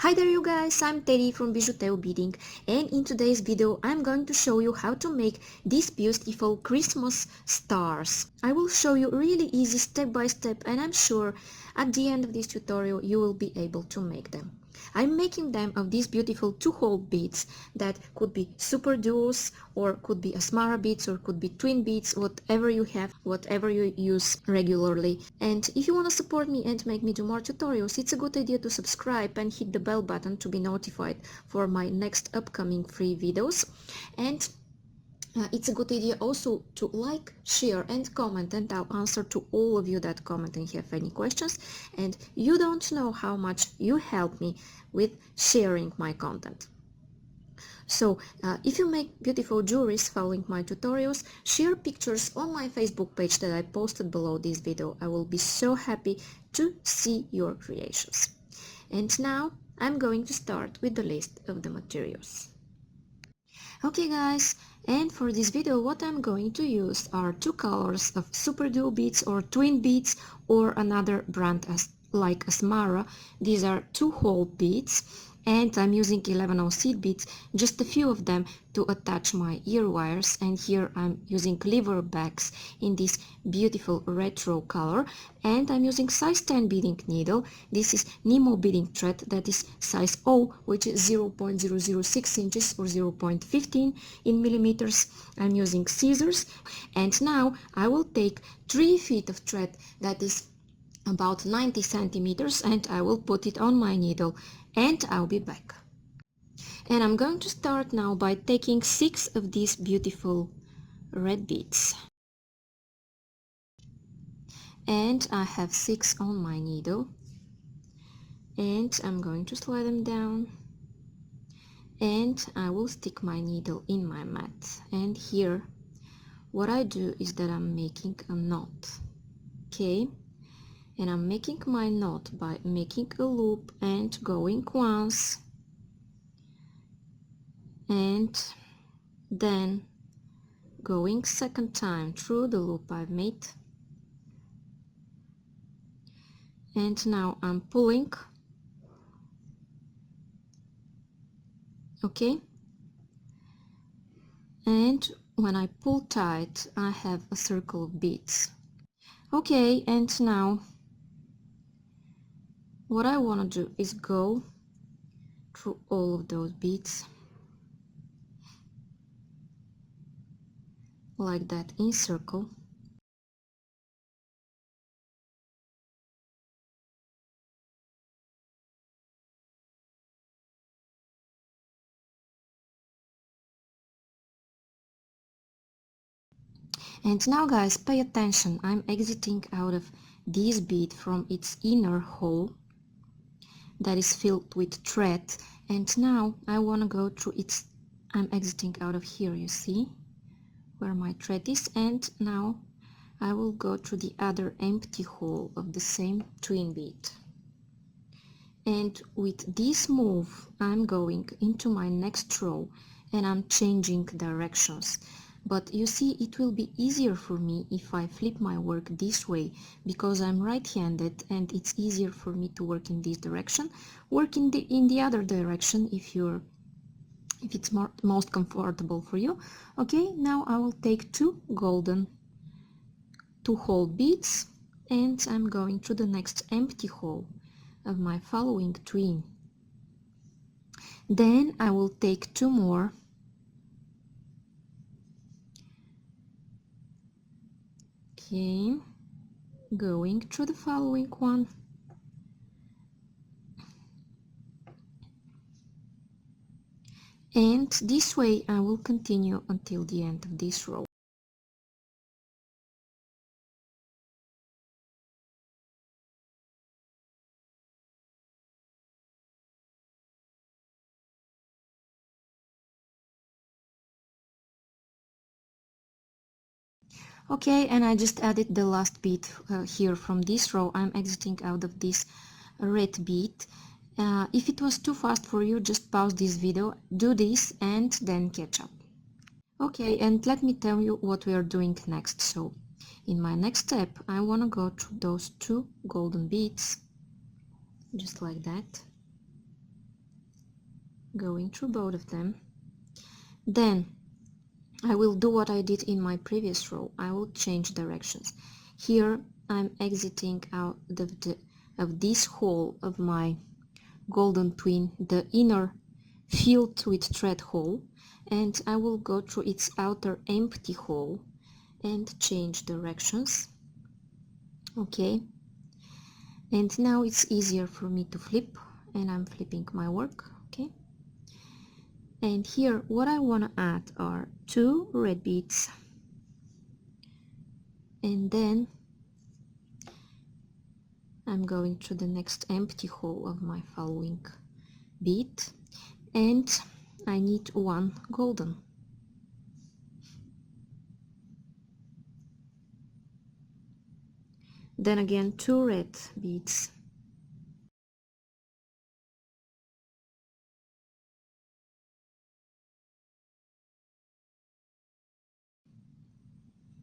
Hi there you guys, I'm Teddy from BijuTeo Beading, and in today's video I'm going to show you how to make these beautiful Christmas stars. I will show you really easy step by step, and I'm sure at the end of this tutorial you will be able to make them. I'm making them of these beautiful two-hole beads that could be super duos or could be asmara beads or could be twin beads, whatever you have, whatever you use regularly. And if you want to support me and make me do more tutorials, it's a good idea to subscribe and hit the bell button to be notified for my next upcoming free videos. And it's a good idea also to like, share and comment, and I'll answer to all of you that comment and have any questions. And you don't know how much you help me with sharing my content. So if you make beautiful jewelries following my tutorials, share pictures on my Facebook page that I posted below this video. I will be so happy to see your creations. And now I'm going to start with the list of the materials. Okay guys, and for this video what I'm going to use are two colors of superduo beads or twin beads, or another brand like asmara. These are two-hole beads, and I'm using 11 seed beads, just a few of them, to attach my ear wires. And here I'm using lever backs in this beautiful retro color, and I'm using size 10 beading needle. This is nymo beading thread, that is size O, which is 0.006 inches or 0.15 in millimeters. I'm using scissors, and now I will take 3 feet of thread, that is about 90 centimeters, and I will put it on my needle, and I'll be back. And I'm going to start now by taking 6 of these beautiful red beads, and I have 6 on my needle, and I'm going to slide them down, and I will stick my needle in my mat. And here what I do is that I'm making a knot, okay? And I'm making my knot by making a loop and going once, and then going second time through the loop I've made, and now I'm pulling, okay? And when I pull tight I have a circle of beads, okay? And now what I want to do is go through all of those beads like that in circle, and now guys, pay attention. I'm exiting out of this bead from its inner hole that is filled with thread, and now I want to go through its, I'm exiting out of here, you see where my thread is, and now I will go through the other empty hole of the same twin bead. And with this move I'm going into my next row and I'm changing directions. But you see, it will be easier for me if I flip my work this way, because I'm right-handed and it's easier for me to work in this direction. Work in the other direction if it's most comfortable for you. Okay, now I will take 2 golden two-hole beads, and I'm going to the next empty hole of my following twin. Then I will take 2 more, okay, going through the following one, and this way I will continue until the end of this row. Okay, and I just added the last bead here from this row. I'm exiting out of this red bead. If it was too fast for you, just pause this video, do this, and then catch up. Okay, and let me tell you what we are doing next. So in my next step I want to go through those 2 golden beads, just like that, going through both of them. Then I will do what I did in my previous row. I will change directions. Here I'm exiting out of this hole of my golden tween, the inner filled with thread hole, and I will go through its outer empty hole and change directions. Okay, and now it's easier for me to flip, and I'm flipping my work. Okay, and here what I want to add are 2 red beads, and then I'm going to the next empty hole of my following bead, and I need 1 golden. Then again 2 red beads,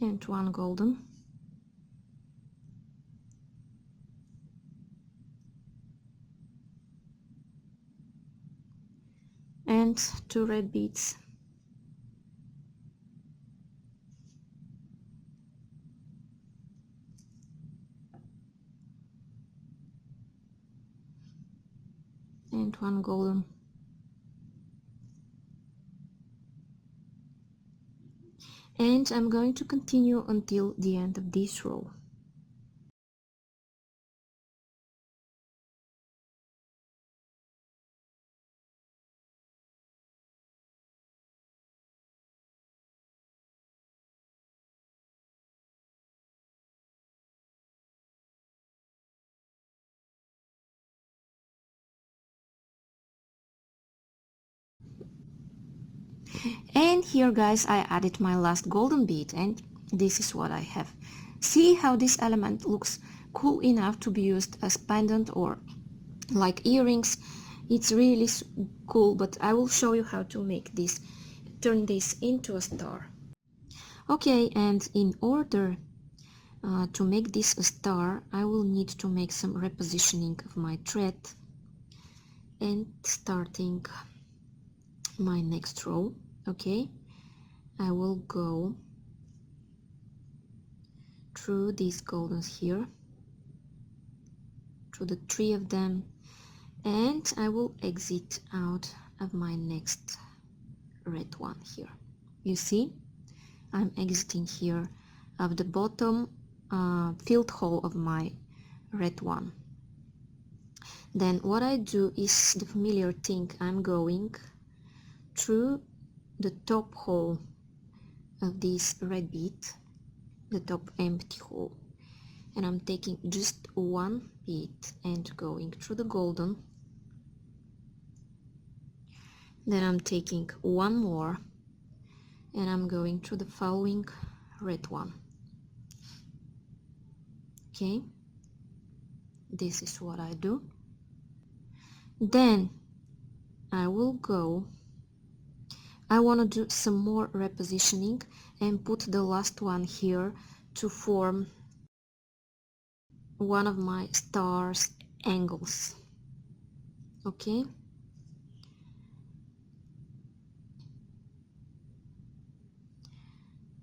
and 1 golden, and 2 red beads, and 1 golden, and I'm going to continue until the end of this row. And here guys, I added my last golden bead, and this is what I have. See how this element looks cool enough to be used as pendant or like earrings. It's really cool, but I will show you how to make this, turn this into a star. Okay, and in order to make this a star, I will need to make some repositioning of my thread, and starting my next row. Okay, I will go through these goldens here, through the 3 of them, and I will exit out of my next red one here. You see, I'm exiting here of the bottom filled hole of my red one. Then what I do is the familiar thing. I'm going through the top hole of this red bead, the top empty hole, and I'm taking just 1 bead and going through the golden. Then I'm taking 1 more and I'm going through the following red one. Okay, this is what I do. Then I will go, I want to do some more repositioning and put the last one here to form one of my stars angles. Okay,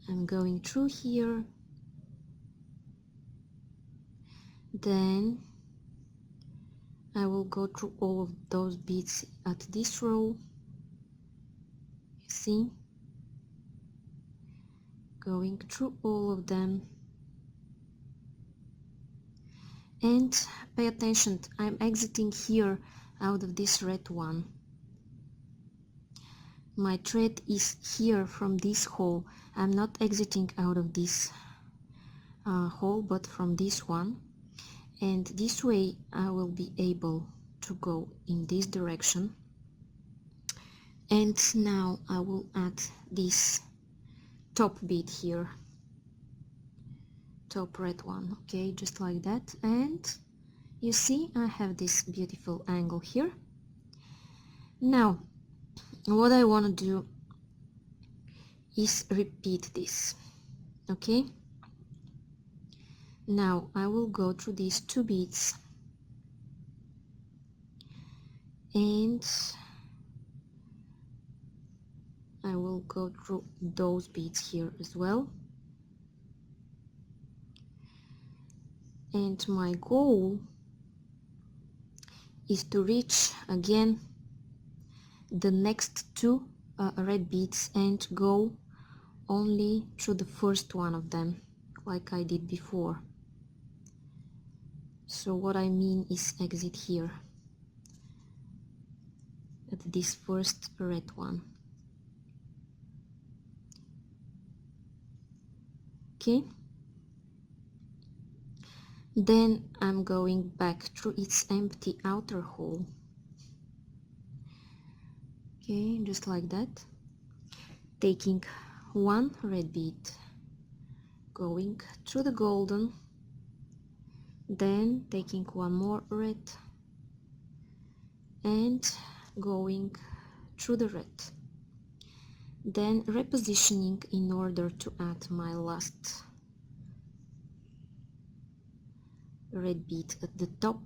I'm going through here, then I will go through all of those beads at this row. You see, going through all of them, and pay attention, I'm exiting here out of this red one. My thread is here from this hole. I'm not exiting out of this hole, but from this one, and this way I will be able to go in this direction. And now I will add this top bead here, top red one. Okay, just like that, and you see I have this beautiful angle here. Now what I want to do is repeat this. Okay, now I will go through these 2 beads, and I will go through those beads here as well. And my goal is to reach again the next two red beads and go only through the first one of them, like I did before. So what I mean is exit here at this first red one. Okay, then I'm going back through its empty outer hole. Okay, just like that, taking one red bead, going through the golden, then taking one more red and going through the red, then repositioning in order to add my last red bead at the top.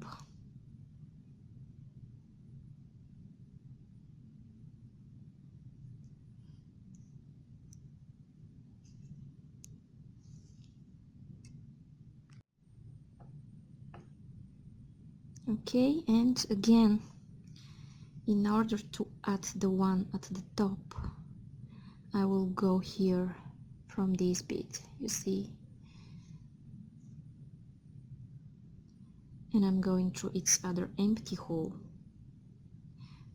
Okay, and again, in order to add the one at the top, I will go here from this bead, you see, and I'm going through its other empty hole.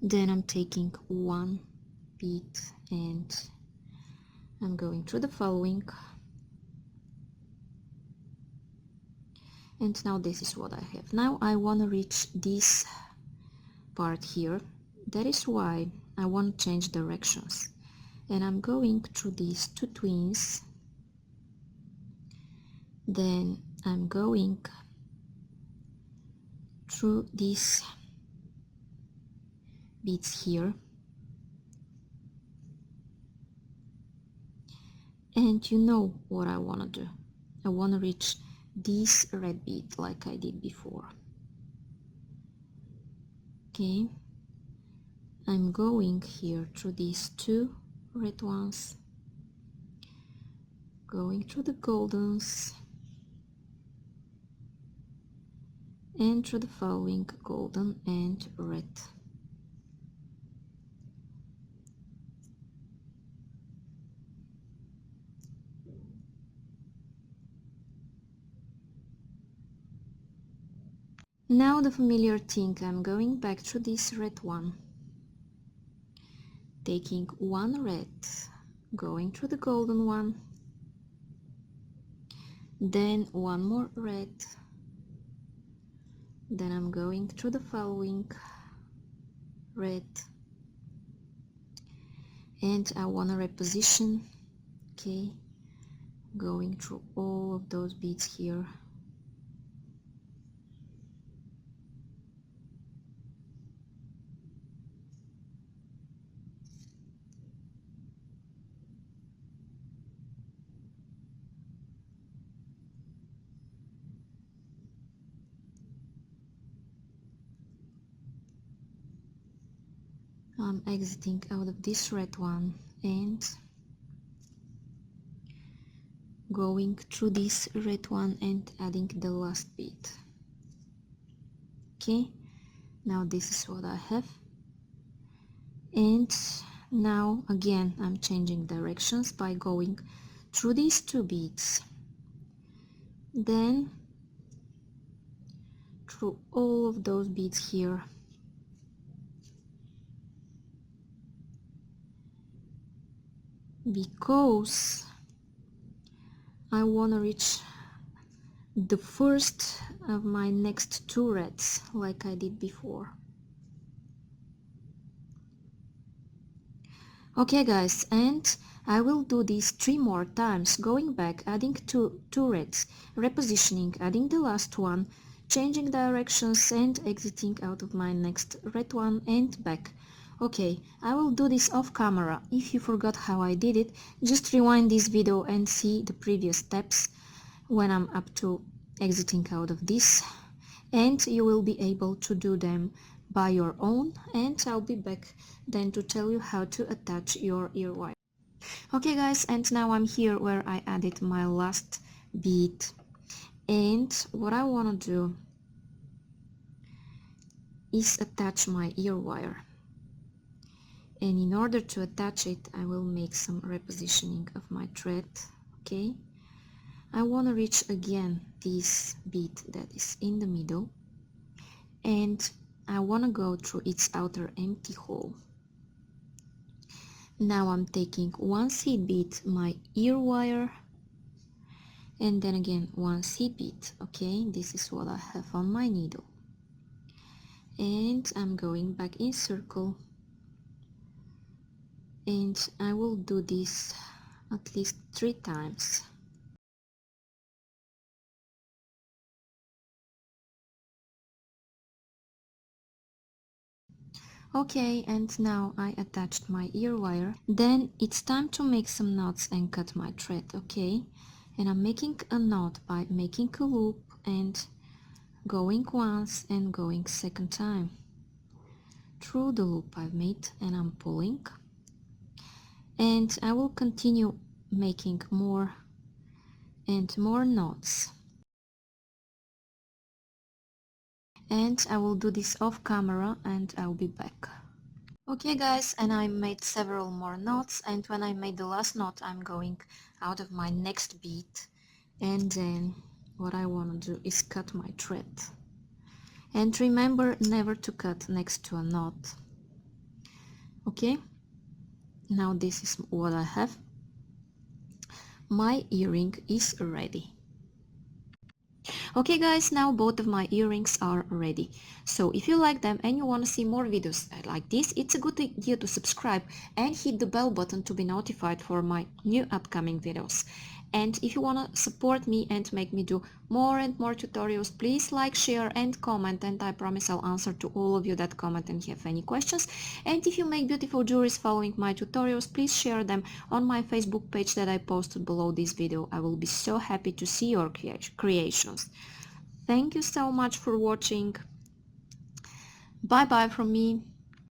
Then I'm taking one bead and I'm going through the following. And now this is what I have. Now I want to reach this part here. That is why I want to change directions. And I'm going through these two tweens. Then I'm going through these beads here. And you know what I want to do. I want to reach this red bead like I did before. Okay, I'm going here through these two red ones, going through the goldens and through the following golden and red. Now the familiar thing, I'm going back through this red one, taking one red, going through the golden one, then one more red, then I'm going through the following red, and I want to reposition. Okay, going through all of those beads here. I'm exiting out of this red one and going through this red one and adding the last bead. Okay, now this is what I have, and now again I'm changing directions by going through these two beads, then through all of those beads here, because I want to reach the first of my next two reds like I did before. Okay guys, and I will do this 3 more times, going back, adding two reds, repositioning, adding the last one, changing directions and exiting out of my next red one and back. Okay, I will do this off camera. If you forgot how I did it, just rewind this video and see the previous steps when I'm up to exiting out of this, and you will be able to do them by your own, and I'll be back then to tell you how to attach your ear wire. Okay guys, and now I'm here where I added my last bead, and what I want to do is attach my ear wire. And in order to attach it, I will make some repositioning of my thread. Okay, I want to reach again this bead that is in the middle, and I want to go through its outer empty hole. Now I'm taking one seed bead, my ear wire, and then again one seed bead. Okay, this is what I have on my needle, and I'm going back in circle, and I will do this at least 3 times. Okay, and now I attached my ear wire. Then it's time to make some knots and cut my thread, okay? And I'm making a knot by making a loop and going once and going second time through the loop I've made, and I'm pulling. And I will continue making more and more knots. And I will do this off camera and I'll be back. Okay guys, and I made several more knots, and when I made the last knot I'm going out of my next bead, and then what I want to do is cut my thread. And remember never to cut next to a knot. Okay, now this is what I have. My earring is ready. Okay guys, now both of my earrings are ready. So if you like them and you want to see more videos like this, it's a good idea to subscribe and hit the bell button to be notified for my new upcoming videos. And if you want to support me and make me do more and more tutorials, please like, share and comment, and I promise I'll answer to all of you that comment and have any questions. And if you make beautiful jewelries following my tutorials, please share them on my Facebook page that I posted below this video. I will be so happy to see your creations. Thank you so much for watching. Bye bye from me.